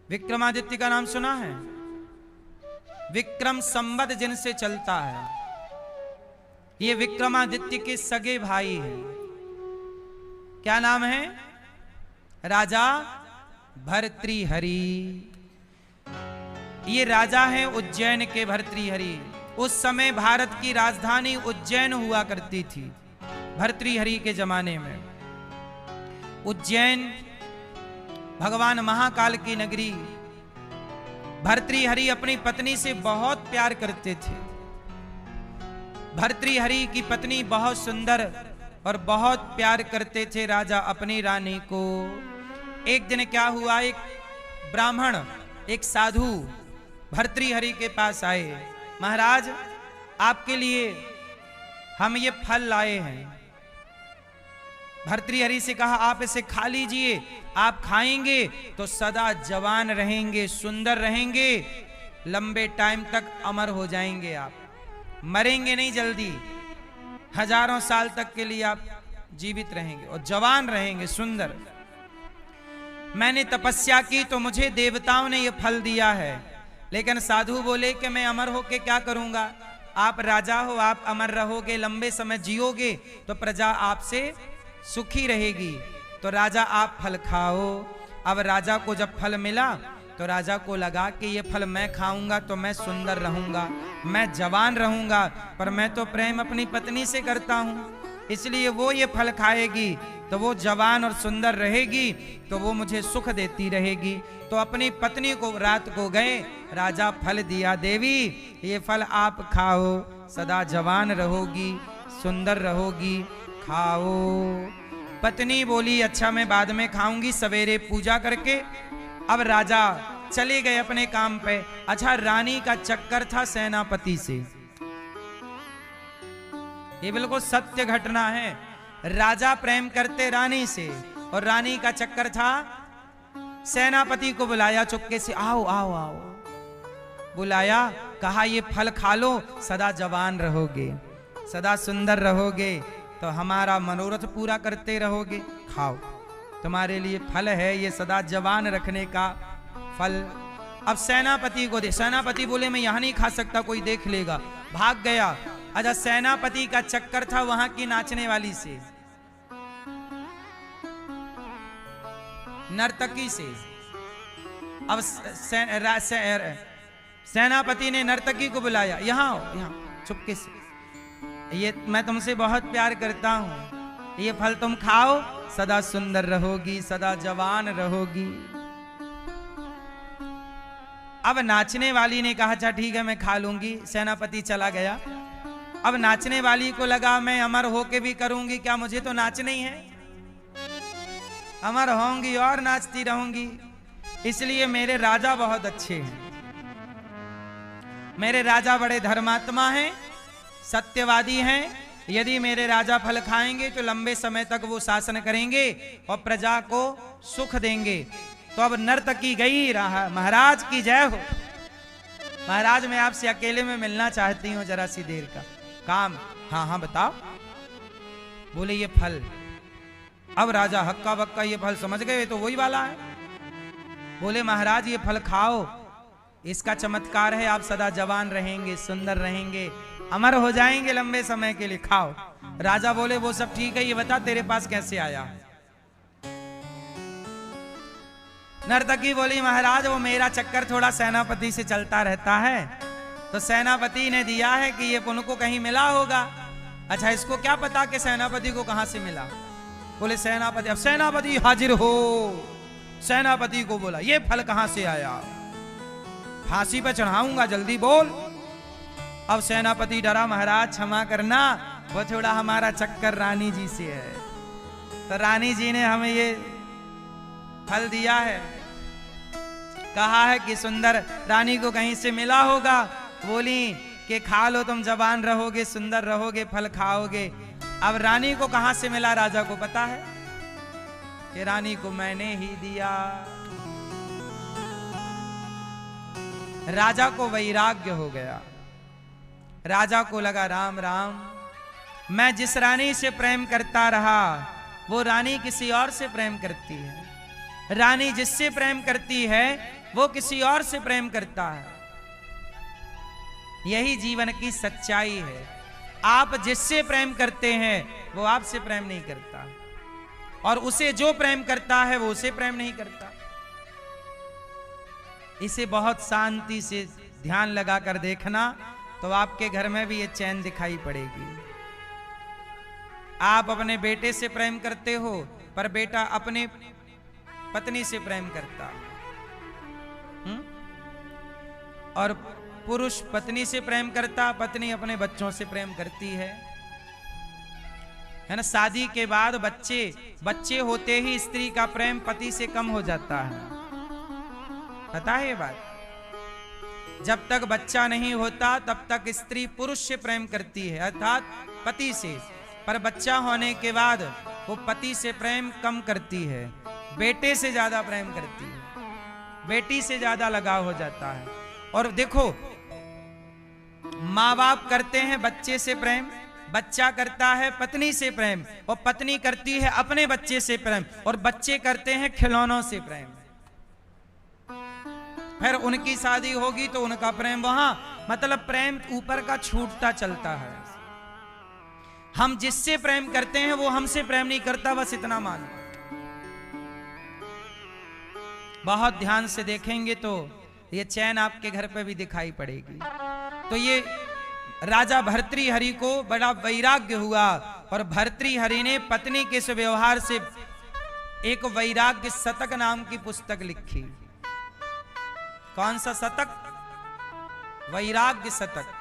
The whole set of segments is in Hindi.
विक्रमादित्य का नाम सुना है? विक्रम संवत जिनसे चलता है, ये विक्रमादित्य के सगे भाई हैं। क्या नाम है? राजा भर्तृहरि। ये राजा हैं उज्जैन के भर्तृहरि। उस समय भारत की राजधानी उज्जैन हुआ करती थी भर्तृहरि के जमाने में। उज्जैन भगवान महाकाल की नगरी। भर्तृहरि अपनी पत्नी से बहुत प्यार करते थे। भर्तृहरि की पत्नी बहुत सुंदर और बहुत प्यार करते थे राजा अपनी रानी को। एक दिन क्या हुआ, एक ब्राह्मण, एक साधु भर्तृहरि के पास आए। महाराज, आपके लिए हम ये फल लाए हैं। भर्तृहरि से कहा, आप इसे खा लीजिए, आप खाएंगे तो सदा जवान रहेंगे, सुंदर रहेंगे, लंबे टाइम तक अमर हो जाएंगे, आप मरेंगे नहीं जल्दी, हजारों साल तक के लिए आप जीवित रहेंगे और जवान रहेंगे, सुंदर। मैंने तपस्या की तो मुझे देवताओं ने यह फल दिया है। लेकिन साधु बोले कि मैं अमर होके क्या करूंगा? आप राजा हो, आप अमर रहोगे, लंबे समय जियोगे तो प्रजा आपसे सुखी रहेगी। तो राजा आप फल खाओ। अब राजा को जब फल मिला तो राजा को लगा कि ये फल मैं खाऊंगा तो मैं सुंदर रहूंगा, मैं जवान रहूंगा, पर मैं तो प्रेम अपनी पत्नी से करता हूं, इसलिए वो ये फल खाएगी तो वो जवान और सुंदर रहेगी, तो वो मुझे सुख देती रहेगी। तो अपनी पत्नी को रात को गए, राजा फल दिया, देवी ये फल आप खाओ, सदा जवान रहोगी, सुंदर रहोगी, खाओ। पत्नी बोली, अच्छा मैं बाद में खाऊंगी, सवेरे पूजा करके। अब राजा चले गए अपने काम पे। अच्छा, रानी का चक्कर था सेनापति से। ये बिल्कुल सत्य घटना है। राजा प्रेम करते रानी से और रानी का चक्कर था। सेनापति को बुलाया चुपके से, आओ आओ आओ। बुलाया, कहा ये फल खा लो, सदा जवान रहोगे, सदा सुंदर रहोगे, तो हमारा मनोरथ पूरा करते रहोगे, खाओ, तुम्हारे लिए फल है ये सदा जवान रखने का फल। अब सेनापति को दे। सेनापति बोले मैं यहां नहीं खा सकता, कोई देख लेगा, भाग गया। अच्छा, सेनापति का चक्कर था वहां की नाचने वाली से, नर्तकी से। अब सेनापति ने नर्तकी को बुलाया, यहां आओ, यहां चुपके से, ये मैं तुमसे बहुत प्यार करता हूं, ये फल तुम खाओ, सदा सुंदर रहोगी, सदा जवान रहोगी। अब नाचने वाली ने कहा, अच्छा ठीक है मैं खा लूंगी। सेनापति चला गया। अब नाचने वाली को लगा मैं अमर होके भी करूंगी क्या, मुझे तो नाचना ही है, अमर होंगी और नाचती रहूंगी, इसलिए मेरे राजा बहुत अच्छे हैं, मेरे राजा बड़े धर्मात्मा हैं, सत्यवादी हैं। यदि मेरे राजा फल खाएंगे तो लंबे समय तक वो शासन करेंगे और प्रजा को सुख देंगे। तो अब नर्तकी गई रहा। महाराज की जय हो। महाराज, मैं आपसे अकेले में मिलना चाहती हूँ, जरा सी देर का काम। हाँ हाँ बताओ। बोले ये फल। अब राजा हक्का बक्का, ये फल समझ गए तो वही वाला है। बोले महाराज ये फल खाओ, इसका चमत्कार है, आप सदा जवान रहेंगे, सुंदर रहेंगे, अमर हो जाएंगे लंबे समय के लिए, खाओ। राजा बोले वो सब ठीक है, ये बता तेरे पास कैसे आया? नर्तकी बोली महाराज वो मेरा चक्कर थोड़ा सेनापति से चलता रहता है, तो सेनापति ने दिया है कि ये उनको कहीं मिला होगा। अच्छा, इसको क्या पता कि सेनापति को कहां से मिला? बोले सेनापति। अब सेनापति हाजिर हो। सेनापति को बोला ये फल कहां से आया, फांसी पे चढ़ाऊंगा, जल्दी बोल। अब सेनापति डरा, महाराज क्षमा करना, वो थोड़ा हमारा चक्कर रानी जी से है, तो रानी जी ने हमें ये फल दिया है, कहा है कि सुंदर रानी को कहीं से मिला होगा, बोली कि खा लो, तुम जवान रहोगे, सुंदर रहोगे, फल खाओगे। अब रानी को कहां से मिला राजा को पता है कि रानी को मैंने ही दिया। राजा को वैराग्य हो गया। राजा को लगा राम राम, मैं जिस रानी से प्रेम करता रहा वो रानी किसी और से प्रेम करती है, रानी जिससे प्रेम करती है वो किसी और से प्रेम करता है। यही जीवन की सच्चाई है। आप जिससे प्रेम करते हैं वो आपसे प्रेम नहीं करता, और उसे जो प्रेम करता है वो उसे प्रेम नहीं करता। इसे बहुत शांति से ध्यान लगाकर देखना तो आपके घर में भी ये चैन दिखाई पड़ेगी। आप अपने बेटे से प्रेम करते हो, पर बेटा अपने पत्नी से प्रेम करता है। और पुरुष पत्नी से प्रेम करता, पत्नी अपने बच्चों से प्रेम करती है ना। शादी के बाद बच्चे होते ही स्त्री का प्रेम पति से कम हो जाता है, पता है ये बात। जब तक बच्चा नहीं होता तब तक स्त्री पुरुष से प्रेम करती है, अर्थात पति से। पर बच्चा होने के बाद वो पति से प्रेम कम करती है, बेटे से ज्यादा प्रेम करती है, बेटी से ज्यादा लगाव हो जाता है। और देखो, माँ बाप करते हैं बच्चे से प्रेम, बच्चा करता है पत्नी से प्रेम, और पत्नी करती है अपने बच्चे से प्रेम, और बच्चे करते हैं खिलौनों से प्रेम। फिर उनकी शादी होगी तो उनका प्रेम वहां, मतलब प्रेम ऊपर का छूटता चलता है। हम जिससे प्रेम करते हैं वो हमसे प्रेम नहीं करता, बस इतना मानो। बहुत ध्यान से देखेंगे तो ये चैन आपके घर पे भी दिखाई पड़ेगी। तो ये राजा भर्तृहरि को बड़ा वैराग्य हुआ, और भर्तृहरि ने पत्नी के इस व्यवहार से एक वैराग्य शतक नाम की पुस्तक लिखी। कौन सा शतक? वैराग्य शतक।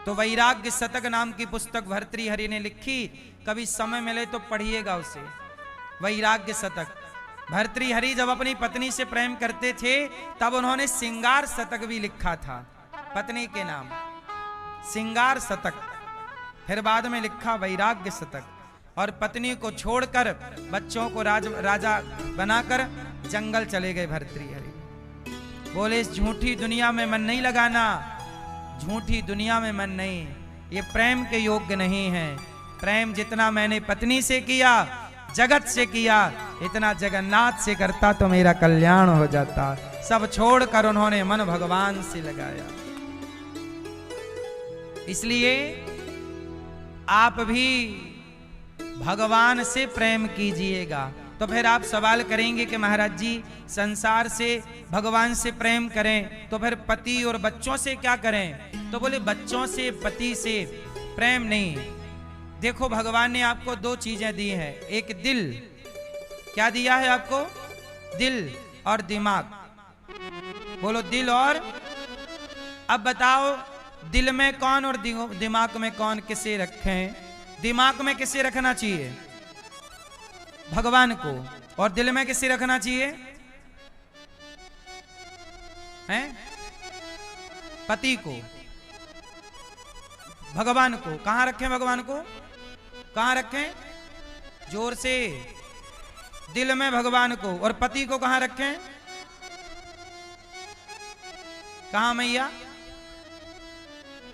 तो वैराग्य शतक नाम की पुस्तक भर्तृहरि ने लिखी। कभी समय मिले तो पढ़िएगा उसे, वैराग्य शतक। भर्तृहरि जब अपनी पत्नी से प्रेम करते थे तब उन्होंने सिंगार शतक भी लिखा था पत्नी के नाम, सिंगार शतक। फिर बाद में लिखा वैराग्य शतक। और पत्नी को छोड़कर बच्चों को राजा बनाकर जंगल चले गए भर्तृहरि। बोले इस झूठी दुनिया में मन नहीं लगाना, झूठी दुनिया में मन नहीं, ये प्रेम के योग्य नहीं है। प्रेम जितना मैंने पत्नी से किया, जगत से किया, इतना जगन्नाथ से करता तो मेरा कल्याण हो जाता। सब छोड़कर उन्होंने मन भगवान से लगाया। इसलिए आप भी भगवान से प्रेम कीजिएगा। तो फिर आप सवाल करेंगे कि महाराज जी संसार से भगवान से प्रेम करें तो फिर पति और बच्चों से क्या करें? तो बोले बच्चों से पति से प्रेम नहीं। देखो भगवान ने आपको दो चीजें दी हैं, एक दिल, क्या दिया है आपको? दिल और दिमाग। बोलो दिल और, अब बताओ दिल में कौन और दिमाग में कौन किसे रखें? दिमाग में किसे रखना चाहिए? भगवान को। और दिल में किसे रखना चाहिए? हैं? पति को, भगवान को। कहां रखें भगवान को? कहां रखें? जोर से। दिल में भगवान को। और पति को कहां रखें? कहां मैया?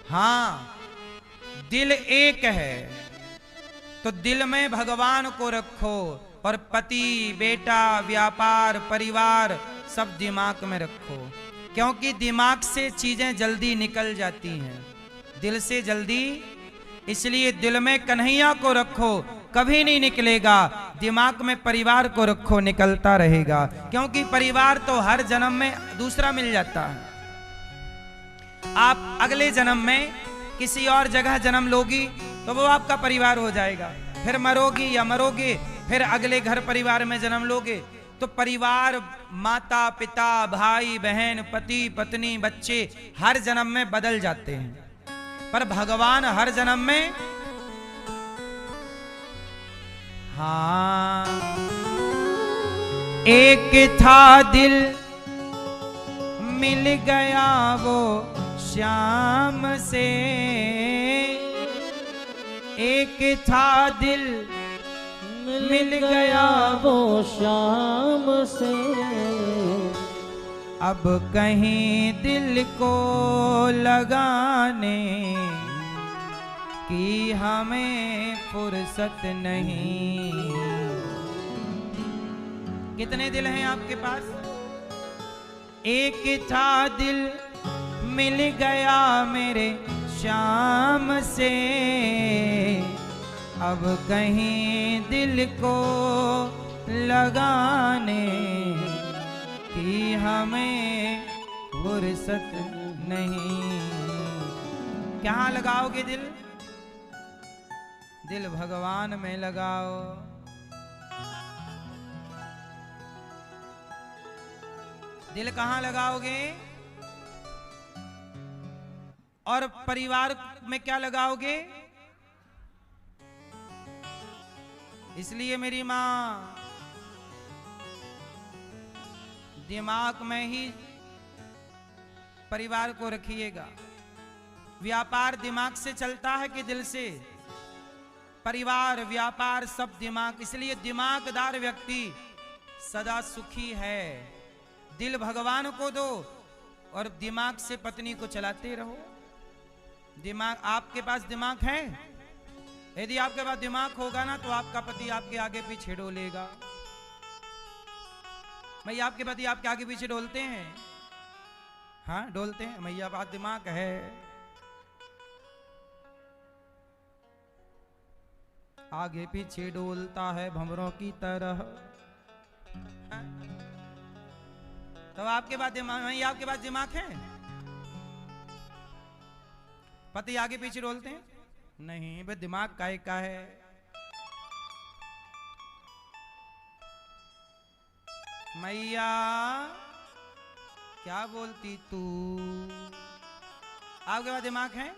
हाँ, दिल एक है तो दिल में भगवान को रखो, और पति, बेटा, व्यापार, परिवार सब दिमाग में रखो। क्योंकि दिमाग से चीजें जल्दी निकल जाती हैं, दिल से जल्दी। इसलिए दिल में कन्हैया को रखो, कभी नहीं निकलेगा। दिमाग में परिवार को रखो, निकलता रहेगा। क्योंकि परिवार तो हर जन्म में दूसरा मिल जाता है। आप अगले जन्म में किसी और जगह जन्म लोगी तो वो आपका परिवार हो जाएगा। फिर मरोगी या मरोगे, फिर अगले घर परिवार में जन्म लोगे। तो परिवार, माता पिता, भाई बहन, पति पत्नी, बच्चे हर जन्म में बदल जाते हैं, पर भगवान हर जन्म में। हाँ, एक था दिल मिल गया वो श्याम से, एक था दिल मिल गया वो श्याम से, अब कहीं दिल को लगाने की हमें फुर्सत नहीं। कितने दिल हैं आपके पास? एक था दिल मिल गया मेरे शाम से, अब कहीं दिल को लगाने की हमें फुर्सत नहीं। कहाँ लगाओगे दिल? दिल भगवान में लगाओ। दिल कहाँ लगाओगे? और परिवार में क्या लगाओगे? इसलिए मेरी मां दिमाग में ही परिवार को रखिएगा। व्यापार दिमाग से चलता है कि दिल से? परिवार व्यापार सब दिमाग। इसलिए दिमागदार व्यक्ति सदा सुखी है। दिल भगवान को दो और दिमाग से पत्नी को चलाते रहो। दिमाग, आपके पास दिमाग है? यदि आपके पास दिमाग होगा ना तो आपका पति आपके आगे पीछे डोलेगा। भैया आपके पति आपके आगे पीछे डोलते हैं? हाँ डोलते हैं। भैया बात दिमाग है। आगे पीछे डोलता है भंवरों की तरह। हाँ? तो आपके पास दिमाग, भैया आपके पास दिमाग है? पति आगे पीछे डोलते हैं? नहीं, बे दिमाग काहे का है। मैया क्या बोलती तू? आपके पास दिमाग है?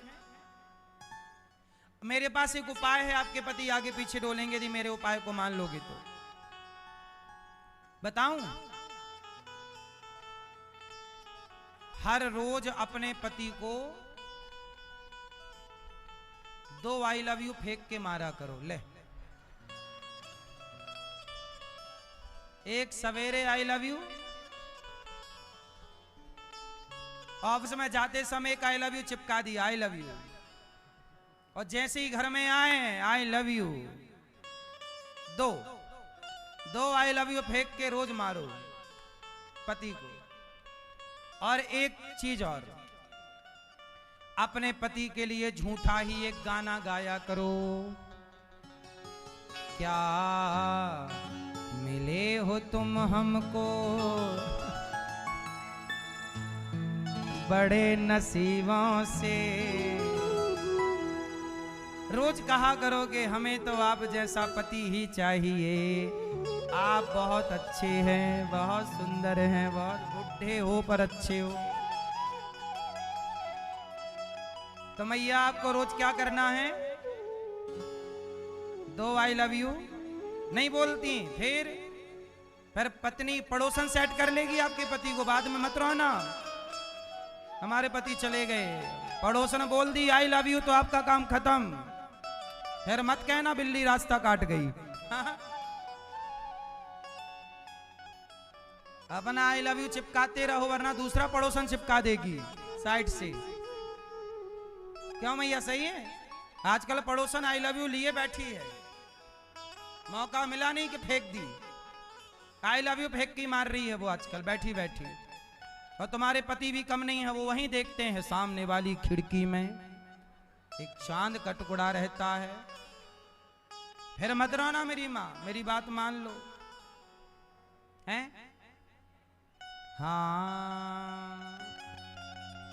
मेरे पास एक उपाय है, आपके पति आगे पीछे डोलेंगे यदि मेरे उपाय को मान लोगे तो। बताऊं? हर रोज अपने पति को 2 आई लव यू फेंक के मारा करो। ले, एक सवेरे आई लव यू, ऑफिस में जाते समय एक आई लव यू चिपका दिया, आई लव यू। और जैसे ही घर में आए आई लव यू। दो आई लव यू फेंक के रोज मारो पति को। और एक चीज और, अपने पति के लिए झूठा ही एक गाना गाया करो। क्या मिले हो तुम हमको बड़े नसीबों से। रोज कहा करोगे हमें तो आप जैसा पति ही चाहिए। आप बहुत अच्छे हैं, बहुत सुंदर हैं, बहुत बुढ़े हो पर अच्छे हो। तो मैया आपको रोज क्या करना है? 2 आई लव यू नहीं बोलती, फिर पत्नी पड़ोसन सेट कर लेगी आपके पति को। बाद में मत रोना हमारे पति चले गए, पड़ोसन बोल दी आई लव यू तो आपका काम खत्म। फिर मत कहना बिल्ली रास्ता काट गई। अपना आई लव यू चिपकाते रहो, वरना दूसरा पड़ोसन चिपका देगी साइड से। क्यों मैया सही है? आजकल पड़ोसन आई लव यू लिए बैठी है, मौका मिला नहीं कि फेंक दी। आई लव यू फेंक के मार रही है वो आजकल बैठी बैठी। और तुम्हारे पति भी कम नहीं है, वो वहीं देखते हैं सामने वाली खिड़की में एक चांद का टुकड़ा रहता है। फिर मत रोना मेरी माँ, मेरी बात मान लो। हैं? हाँ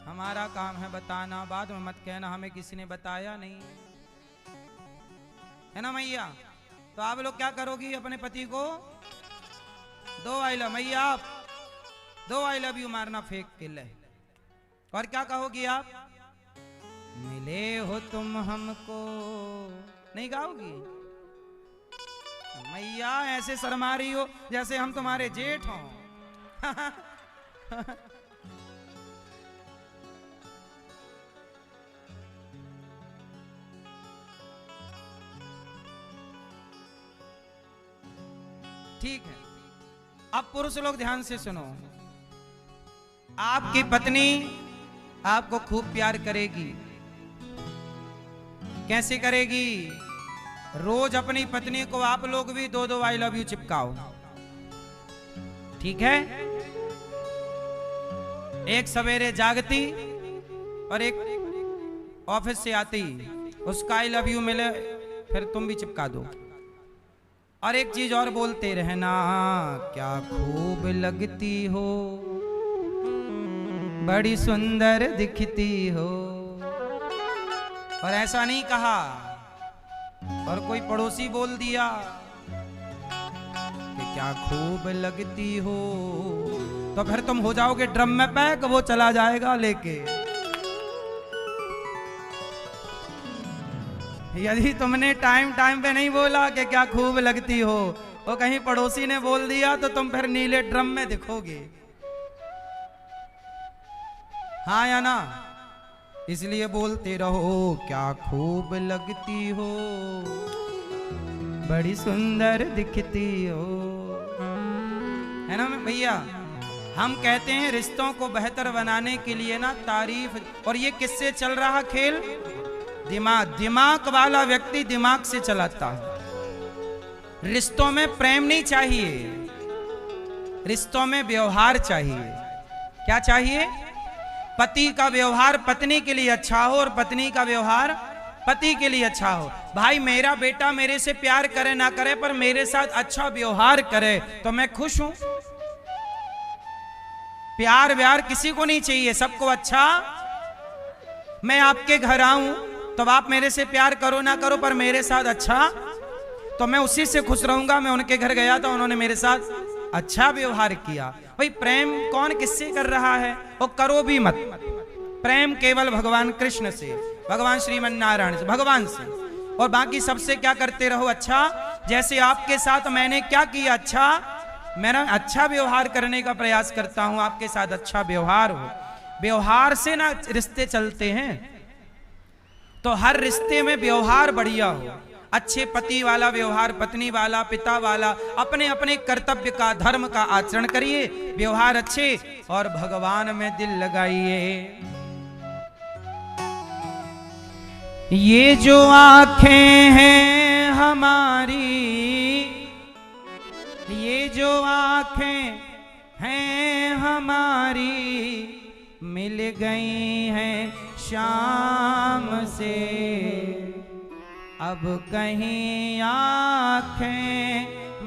हमारा काम है बताना, बाद में मत कहना हमें किसी ने बताया नहीं, है ना मैया? तो आप लोग क्या करोगी? अपने पति को 2 आई लव, मैया आप 2 आई लव यू मारना फेंक के। ले, और क्या कहोगी आप? मिले हो तुम हमको, नहीं गाओगी? मैया ऐसे शर्मा रही हो जैसे हम तुम्हारे जेठ हों। ठीक है, अब पुरुष लोग ध्यान से सुनो। आपकी पत्नी आपको खूब प्यार करेगी। कैसे करेगी? रोज अपनी पत्नी को आप लोग भी 2 आई लव यू चिपकाओ, ठीक है? एक सवेरे जागती और एक ऑफिस से आती, उसका आई लव यू मिले फिर तुम भी चिपका दो, और एक चीज और बोलते रहना, क्या खूब लगती हो, बड़ी सुंदर दिखती हो। और ऐसा नहीं कहा, और कोई पड़ोसी बोल दिया कि क्या खूब लगती हो, तो फिर तुम हो जाओगे ड्रम में पैक, वो चला जाएगा लेके। यदि तुमने टाइम टाइम पे नहीं बोला कि क्या खूब लगती हो, वो कहीं पड़ोसी ने बोल दिया तो तुम फिर नीले ड्रम में दिखोगे। हाँ या ना? इसलिए बोलते रहो, क्या खूब लगती हो, बड़ी सुंदर दिखती हो, है ना भैया? हम कहते हैं रिश्तों को बेहतर बनाने के लिए ना तारीफ, और ये किससे चल रहा खेल? दिमाग वाला व्यक्ति दिमाग से चलाता है। रिश्तों में प्रेम नहीं चाहिए, रिश्तों में व्यवहार चाहिए। क्या चाहिए? पति का व्यवहार पत्नी के लिए अच्छा हो और पत्नी का व्यवहार पति के लिए अच्छा हो। भाई मेरा बेटा मेरे से प्यार करे ना करे पर मेरे साथ अच्छा व्यवहार करे तो मैं खुश हूं। प्यार व्यार किसी को नहीं चाहिए, सबको अच्छा। मैं आपके घर आऊं तो आप मेरे से प्यार करो ना करो पर मेरे साथ अच्छा, तो मैं उसी से खुश रहूंगा। मैं उनके घर गया तो उन्होंने मेरे साथ अच्छा व्यवहार किया। भाई प्रेम कौन किससे कर रहा है? वो करो भी मत। प्रेम केवल भगवान कृष्ण से, भगवान श्रीमन नारायण से, भगवान से, और बाकी सबसे क्या करते रहो अच्छा। जैसे आपके साथ मैंने क्या किया, अच्छा, मेरा अच्छा व्यवहार करने का प्रयास करता हूं, आपके साथ अच्छा व्यवहार हो। व्यवहार से ना रिश्ते चलते हैं, तो हर रिश्ते में व्यवहार बढ़िया हो। अच्छे पति वाला व्यवहार, पत्नी वाला, पिता वाला, अपने अपने कर्तव्य का, धर्म का आचरण करिए, व्यवहार अच्छे, और भगवान में दिल लगाइए। ये जो आंखें हैं हमारी, ये जो आंखें हैं हमारी, मिल गई हैं शाम से, अब कहीं आंखें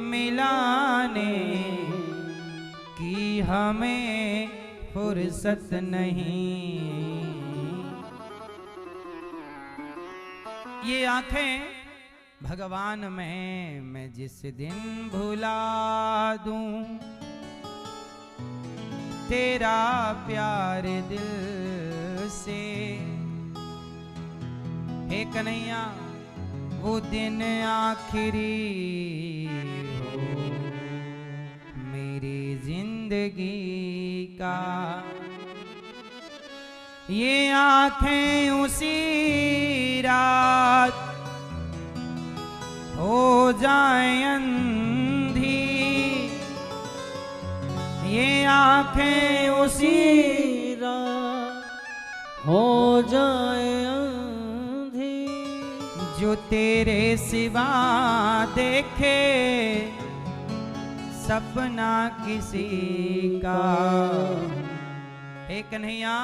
मिलाने की हमें फुर्सत नहीं। ये आंखें भगवान में मैं जिस दिन भुला दूं, तेरा प्यार दिल से, हे कन्हैया वो दिन आखिरी हो मेरी जिंदगी का। ये आंखें उसी रात हो जाएं अंधी, ये आंखें उसी रात हो जाएं अंधी, जो तेरे सिवा देखे सपना किसी का। हे कन्हैया,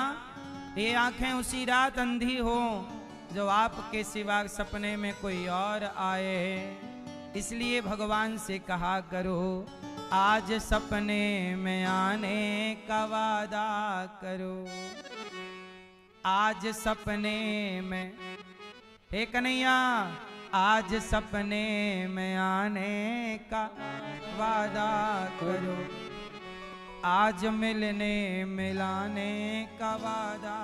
ये आंखें उसी रात अंधी हो जो आपके सिवा सपने में कोई और आए। इसलिए भगवान से कहा करो, आज सपने में आने का वादा करो। आज सपने में, हे कन्हैया, आज सपने में आने का वादा करो। आज मिलने मिलाने का वादा।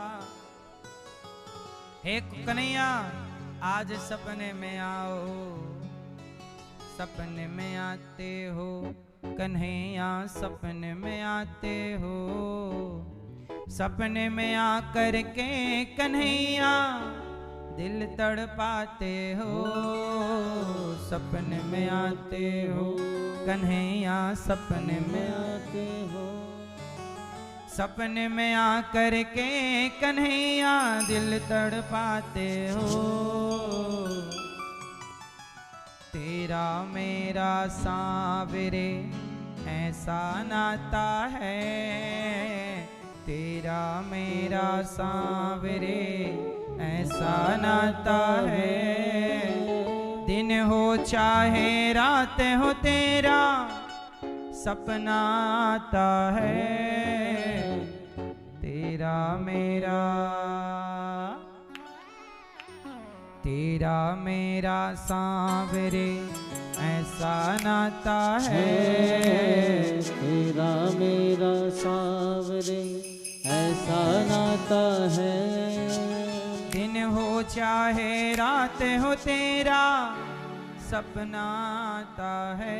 हे कन्हैया, आज सपने में आओ। सपने में आते हो कन्हैया, सपने में आते हो। सपने में आकर के कन्हैया दिल तड़पाते हो। सपने में आते हो कन्हैया, सपने में आते हो। सपने में आकर के कन्हैया दिल तड़पाते हो। तेरा मेरा सांवरे ऐसा नाता है, तेरा तेरा मेरा सांवरे ऐसा नाता है, दिन हो चाहे रात हो तेरा सपना आता है। तेरा मेरा सांवरे ऐसा नाता है, तेरा मेरा सांवरे ऐसा नाता है, दिन हो चाहे रात हो तेरा सपना आता है।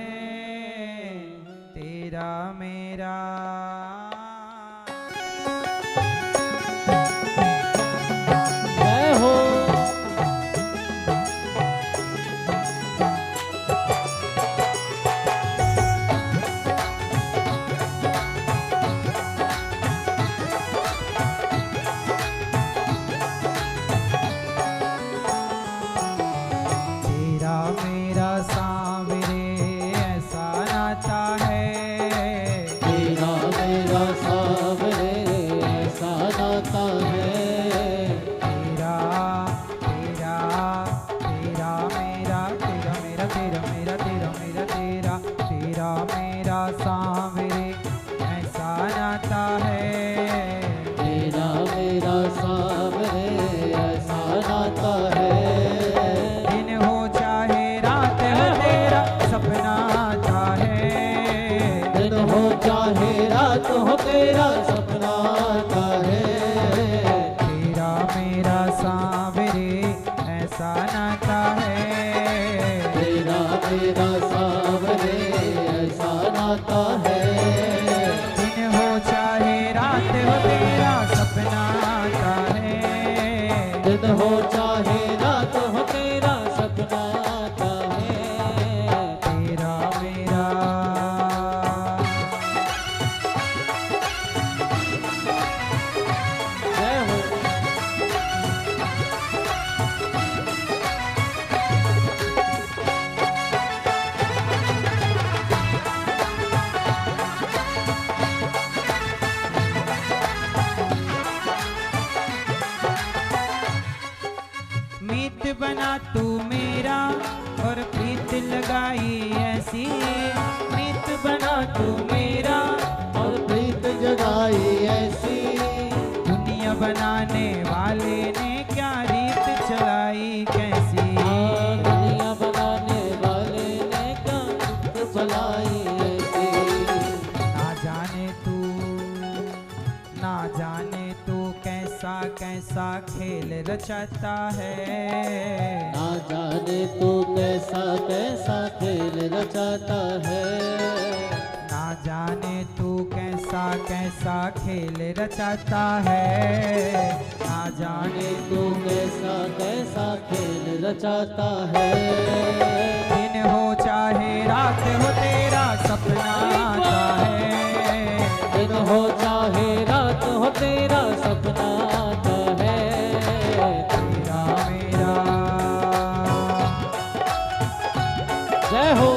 तेरा मेरा जय हो। हो तेरा सपना आता है, तेरा मेरा सांवरे ऐसा नाता है, तेरा मेरा सांवरे ऐसा नाता है, दिन हो चाहे रात हो तेरा सपना आता है, दिन हो चाहे रात हो तेरा सपना आता है, तेरा मेरा मीत बना तू मेरा और प्रीत लगाई ऐसी, मीत बना तू मेरा और प्रीत जगाई ऐसी, दुनिया बनाने वाले ने क्या रीत चलाई कैसी, दुनिया बनाने वाले ने क्या रीत चलाई ऐसी, ना जाने तू कैसा कैसा खेल रचाता है, ना जाने तू कैसा कैसा खेल रचाता है, ना जाने तू कैसा कैसा खेल रचाता है, ना जाने तू कैसा कैसा खेल रचाता है, दिन हो चाहे रात हो तेरा सपना आता है, दिन हो चाहे रात हो तेरा सपना आता है, तेरा मेरा जय हो।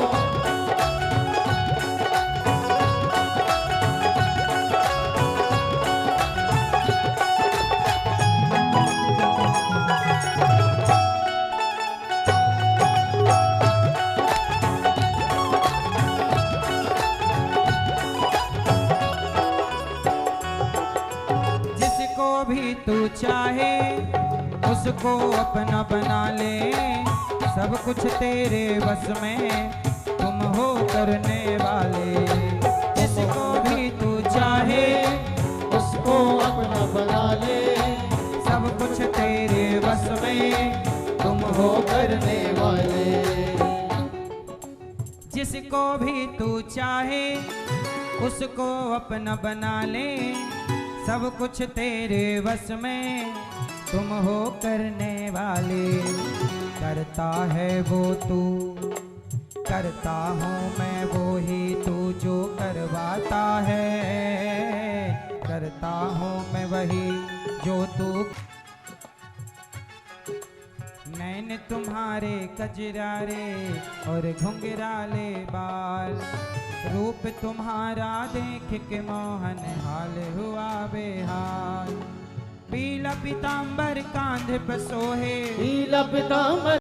जिसको भी तू चाहे उसको अपना बना ले, सब कुछ तेरे बस में तुम हो करने वाले, जिसको भी तू चाहे उसको अपना बना ले, सब कुछ तेरे बस में तुम हो करने वाले, जिसको भी तू चाहे उसको अपना बना ले, सब कुछ तेरे बस में तुम हो करने वाले, करता है वो तू करता हूँ मैं वो ही तू जो करवाता है, करता हूँ मैं वही जो तू, नैन तुम्हारे कजरारे और घुंघराले बाल, रूप तुम्हारा देख के मोहन हाल हुआ बेहाल, पीतांबर कांधे पे सोहे, नीला पीतांबर